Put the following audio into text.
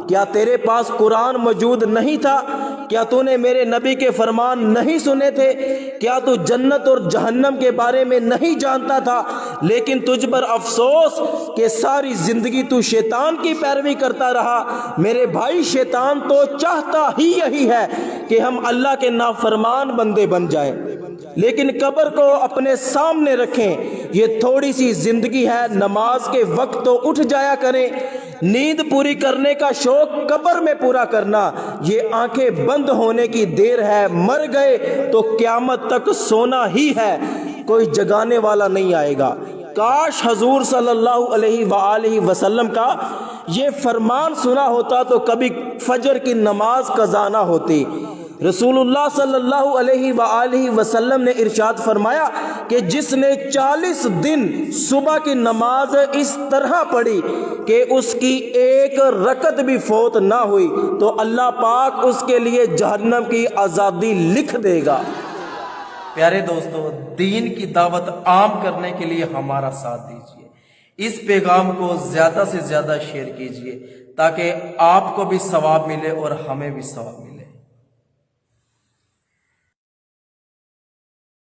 کیا تیرے پاس قرآن موجود نہیں تھا؟ کیا تو نے میرے نبی کے فرمان نہیں سنے تھے؟ کیا تو جنت اور جہنم کے بارے میں نہیں جانتا تھا؟ لیکن تجھ پر افسوس کہ ساری زندگی تو شیطان کی پیروی کرتا رہا۔ میرے بھائی، شیطان تو چاہتا ہی یہی ہے کہ ہم اللہ کے نافرمان بندے بن جائیں، لیکن قبر کو اپنے سامنے رکھیں۔ یہ تھوڑی سی زندگی ہے، نماز کے وقت تو اٹھ جایا کریں۔ نیند پوری کرنے کا شوق قبر میں پورا کرنا، یہ آنکھیں بند ہونے کی دیر ہے۔ مر گئے تو قیامت تک سونا ہی ہے، کوئی جگانے والا نہیں آئے گا۔ کاش حضور صلی اللہ علیہ وآلہ وسلم کا یہ فرمان سنا ہوتا تو کبھی فجر کی نماز قضا نہ ہوتی۔ رسول اللہ صلی اللہ علیہ وآلہ وسلم نے ارشاد فرمایا کہ جس نے 40 دن صبح کی نماز اس طرح پڑھی کہ اس کی ایک رکعت بھی فوت نہ ہوئی تو اللہ پاک اس کے لیے جہنم کی آزادی لکھ دے گا۔ پیارے دوستو، دین کی دعوت عام کرنے کے لیے ہمارا ساتھ دیجیے، اس پیغام کو زیادہ سے زیادہ شیئر کیجیے تاکہ آپ کو بھی ثواب ملے اور ہمیں بھی ثواب ملے۔